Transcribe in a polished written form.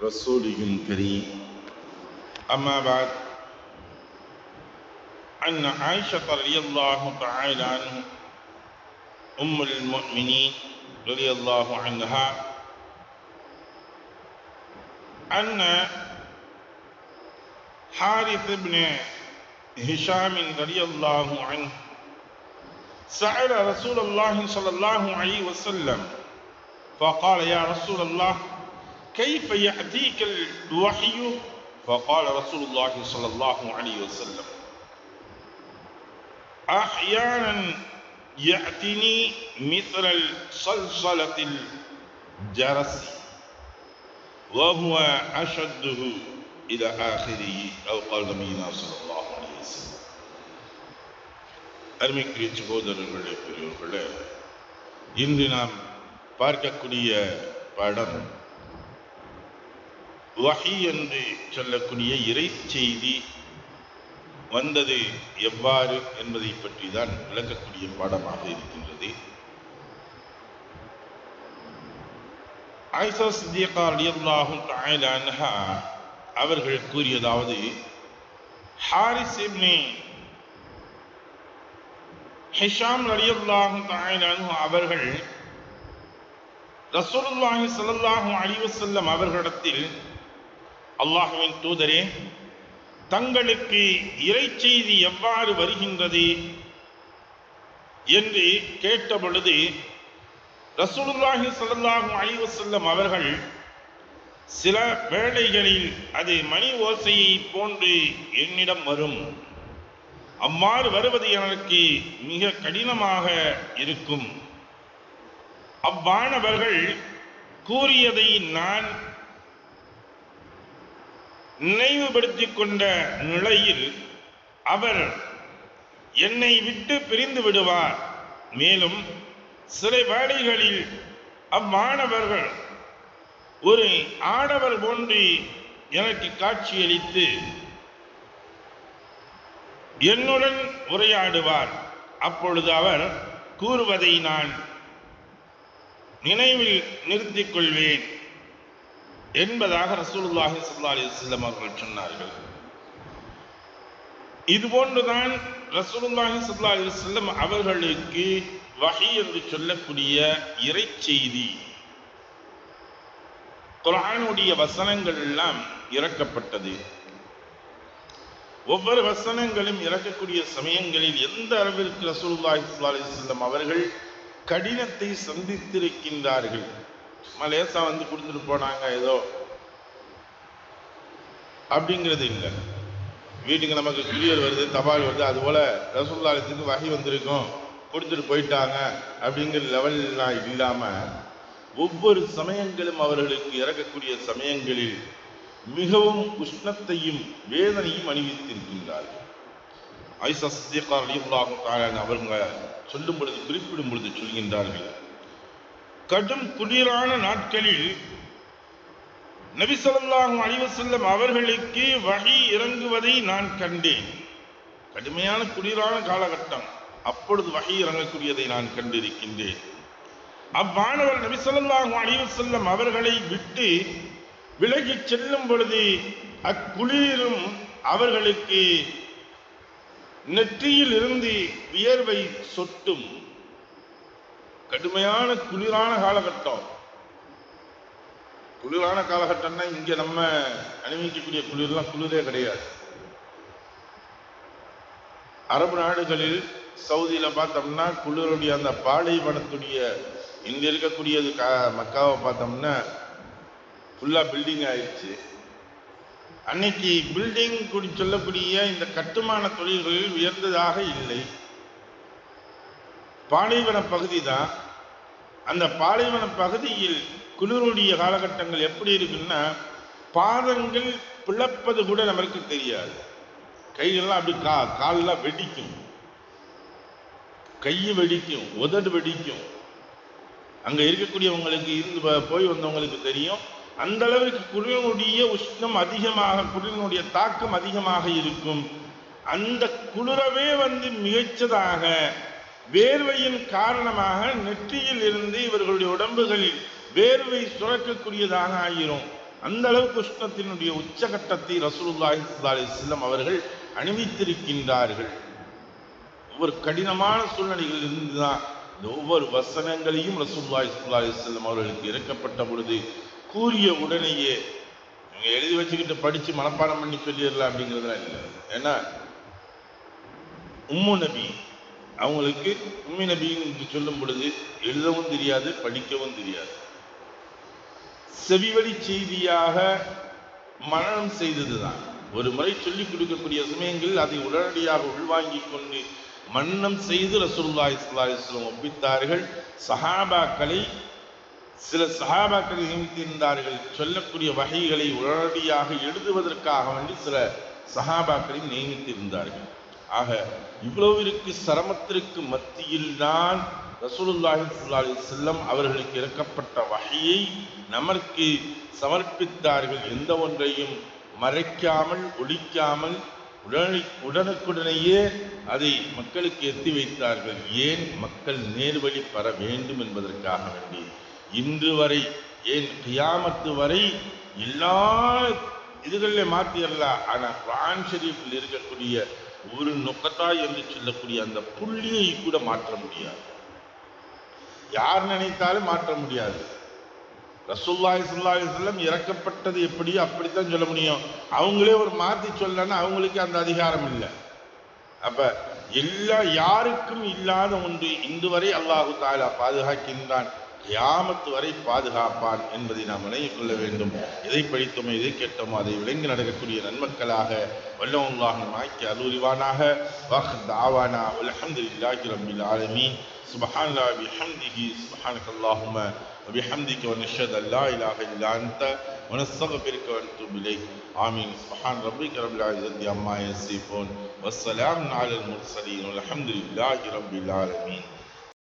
رسوله الكريم أما بعد عن عائشة رضي الله تعالى عنها أم المؤمنين رضي الله عنها أن حارث بن هشام رضي الله عنه سأل رسول الله صلى الله عليه وسلم فقال يا رسول الله كيف يأتيك الوحي؟ فقال رسول الله صلى الله عليه وسلم أحيانا يأتني مثل الصلصلة الجرس وهو أشده إلى آخره أو قال نبينا صلى الله عليه وسلم. அருமைக்குரிய சகோதரர்களே, பெரியவர்களே, இன்று நாம் பார்க்கக்கூடிய பாடம் வஹி என்று சொல்லக்கூடிய இறை செய்தி வந்தது எவ்வாறு என்பதை பற்றி தான் விளக்கக்கூடிய பாடமாக இருக்கின்றது. ஆயிஷா சித்திகா ரலியல்லாஹு தஆலா அன்ஹா அவர்கள் கூறியதாவது, ஹாரிஸ் இப்னு ஹிஷாம் ரலியல்லாஹு தஆலா அன்ஹு அவர்கள் ரசூலுல்லாஹி ஸல்லல்லாஹு அலைஹி வஸல்லம் அவர்களிடத்தில், அல்லாஹ்வின் தூதரே, தங்களுக்கு இறை செய்தி எவ்வாறு வருகின்றது என்று கேட்டபொழுது ரசூலுல்லாஹி ஸல்லல்லாஹு அலைஹி வஸல்லம் அவர்கள் சில வேளைகளில் அது மணி ஓசையை போன்று என்னிடம் வரும், அவ்வாறு வருவது எனக்கு மிக கடினமாக இருக்கும். அவ்வானவர்கள் கூறியதை நான் நினைவுபடுத்திக் கொண்ட நிலையில் அவர் என்னை விட்டு பிரிந்து விடுவார். மேலும் சில வேளைகளில் அவ்வானவர்கள் ஒரு ஆடவர் போன்று எனக்கு காட்சியளித்து என்னுடன் உரையாடுவார். அப்பொழுது அவர் கூறுவதை நான் நினைவில் நிறுத்திக் கொள்வேன் என்பதாக ரசூலுல்லாஹி ஸல்லல்லாஹு அலைஹி வஸல்லம் அவர்கள் சொன்னார்கள். இதுபோன்றுதான் ரசூலுல்லாஹி ஸல்லல்லாஹு அலைஹி வஸல்லம் அவர்களுக்கு வஹி என்று சொல்லக்கூடிய இறை செய்தி, குர்ஆனுடைய வசனங்கள் எல்லாம் இறக்கப்பட்டது. ஒவ்வொரு வசனங்களும் இறக்கக்கூடிய சமயங்களில் எந்த அளவிற்கு ரசூலுல்லாஹி ஸல்லல்லாஹு அலைஹி வஸல்லம் அவர்கள் கடினத்தை சந்தித்திருக்கின்றார்கள். லேசா வந்து கொடுத்துட்டு போனாங்க ஏதோ அப்படிங்கிறது இல்லை. வீட்டுக்கு நமக்கு குரியர் வருது, தபால் வருது, அதுபோல ரசூலுல்லாஹிக்கு வஹி வந்திருக்கும், கொடுத்துட்டு போயிட்டாங்க அப்படிங்கிற லெவல்லாம் இல்லாம ஒவ்வொரு சமயங்களும் அவர்களுக்கு இறக்கக்கூடிய சமயங்களில் மிகவும் உஷ்ணத்தையும் வேதனையும் அணிவித்திருக்கின்றார்கள். ஆயிஷா சித்திகா ரலியல்லாஹு தஆலா அவங்க சொல்லும் பொழுது, குறிப்பிடும் பொழுது சொல்கின்றார்கள், கடும் குளிரான நாட்களில் நபி ஸல்லல்லாஹு அலைஹி வஸல்லம் அவர்களுக்கு வஹி இறங்குவதை நான் கண்டேன். கடுமையான குளிரான காலகட்டம், அப்பொழுது வஹி இறங்கக்கூடியதை நான் கண்டிருக்கின்றேன். அவ்வானவர் நபி ஸல்லல்லாஹு அலைஹி வஸல்லம் அவர்களை விட்டு விலகி செல்லும் பொழுது அக்குளிரும் அவர்களுக்கு நெற்றியில் இருந்து வியர்வை சொட்டும். கடுமையான குளிரான காலகட்டம். குளிரான காலகட்டம்னா இங்க நம்ம அனுபவிக்கக்கூடிய குளிர்லாம் குளிரே கிடையாது. அரபு நாடுகளில் சவுதியில பார்த்தோம்னா குளிருடைய அந்த பாலைவனத்துடைய இங்க இருக்கக்கூடியது மக்காவை பார்த்தோம்னா ஃபுல்லா பில்டிங் ஆயிடுச்சு. அன்னைக்கு பில்டிங் கூடி சொல்லக்கூடிய இந்த கட்டுமான தொழில்களில் உயர்ந்ததாக இல்லை, பாலைவன பகுதி தான். அந்த பாலைவன பகுதியில் குளிருடைய காலகட்டங்கள் எப்படி இருக்குன்னா, பாதங்கள் பிளப்பது கூட நமக்கு தெரியாது. கைகள்லாம் அப்படி காலெல்லாம் வெடிக்கும், கை வெடிக்கும், உதடு வெடிக்கும். அங்க இருக்கக்கூடியவங்களுக்கு இருந்து போய் வந்தவங்களுக்கு தெரியும். அந்த அளவுக்கு குளிரினுடைய உஷ்ணம் அதிகமாக, குளிரினுடைய தாக்கம் அதிகமாக இருக்கும். அந்த குளிரவே வந்து மிகச்சதாக வேர்வையின் காரணமாக நெற்றியில் இருந்து இவர்களுடைய உடம்புகளில் வேர்வை சுரக்கக்கூடியதாக ஆகிரும். அந்த அளவுக்கு உஷ்ணத்தினுடைய உச்சகட்டத்தை ரசூலுல்லாஹி ஸல்லல்லாஹு அலைஹி வஸல்லம் அவர்கள் அனுமதித்திருக்கின்றார்கள். ஒவ்வொரு கடினமான சூழ்நிலைகளில் இருந்துதான் இந்த ஒவ்வொரு வசனங்களையும் ரசூலுல்லாஹி ஸல்லல்லாஹு அலைஹி வஸல்லம் அவர்களுக்கு இறக்கப்பட்ட பொழுது கூறிய உடனேயே இவங்க எழுதி வச்சுக்கிட்டு படிச்சு மனப்பாடம் பண்ணி சொல்லிடலாம் அப்படிங்கிறதுலாம் இல்லை. ஏன்னா உம்மு நபி அவங்களுக்கு உம்மி நபின்னு சொல்லும் பொழுது எழுதவும் தெரியாது, படிக்கவும் தெரியாது. செவிவழி செய்தியாக மனனம் செய்ததுதான். ஒரு முறை சொல்லிக் கொடுக்கக்கூடிய சமயங்களில் அதை உடனடியாக உள்வாங்கிக் கொண்டு மன்னம் செய்து ரசூலுல்லாஹி ஸல்லல்லாஹு அலைஹி வஸல்லம் ஒப்பித்தார்கள். சஹாபாக்களை சில சஹாபாக்களை நியமித்திருந்தார்கள். சொல்லக்கூடிய வகைகளை உடனடியாக எழுதுவதற்காக வேண்டி சில சஹாபாக்களை நியமித்திருந்தார்கள். ஆக இவ்வளவிற்கு சிரமத்திற்கு மத்தியில் தான் ரசூலுல்லாஹி ஸல்லல்லாஹு அலைஹி வஸல்லம் அவர்களுக்கு இறக்கப்பட்ட வகையை நமக்கு சமர்ப்பித்தார்கள். எந்த ஒன்றையும் மறைக்காமல் ஒழிக்காமல் உடனுக்குடனேயே அதை மக்களுக்கு எத்தி வைத்தார்கள். ஏன்? மக்கள் நேர்வழி பெற வேண்டும் என்பதற்காக வேண்டி. இன்று வரை, ஏன் கியாமத்து வரை எல்லா இதுகளிலே மாற்றிடலாம். ஆனால் குர்ஆன் ஷரீஃபில் இருக்கக்கூடிய ஒரு நுக்தா என்று சொல்லக்கூடிய அந்த புள்ளியை கூட மாற்ற முடியாது. யார் நினைத்தாலும் மாற்ற முடியாது. ரசூலுல்லாஹி ஸல்லல்லாஹு அலைஹி வஸல்லம் இறக்கப்பட்டது எப்படியோ அப்படித்தான் சொல்ல முடியும். அவங்களே ஒரு மாற்றி சொல்லனா அவங்களுக்கு அந்த அதிகாரம் இல்லை. அப்ப யாருக்கும் இல்லாத ஒன்று இன்று வரை அல்லாஹு தஆலா பாதுகாக்கின்றான். கியாமத்து வரை பாதுகாப்பான் என்பதை நாம் நினைவு கொள்ள வேண்டும். எதை படித்தோமோ எதை கேட்டோமோ அதை விளங்கி நடக்கக்கூடிய நன்மக்களாக வல்லல்லாஹ் நமக்கு அருள்வானாக. வாஹ் தாவானா அல்ஹம்துலில்லாஹி ரப்பில் ஆலமீன். சுப்ஹானல்லாஹி பிஹம்திஹி சுப்ஹானக்கல்லாஹும்ம وبحمدك ونشهد ان لا اله الا انت ونستغفرك ونتوب اليك. آمين. سبحان ربك رب العزة عما يصفون والسلام على المرسلين والحمد لله رب العالمين.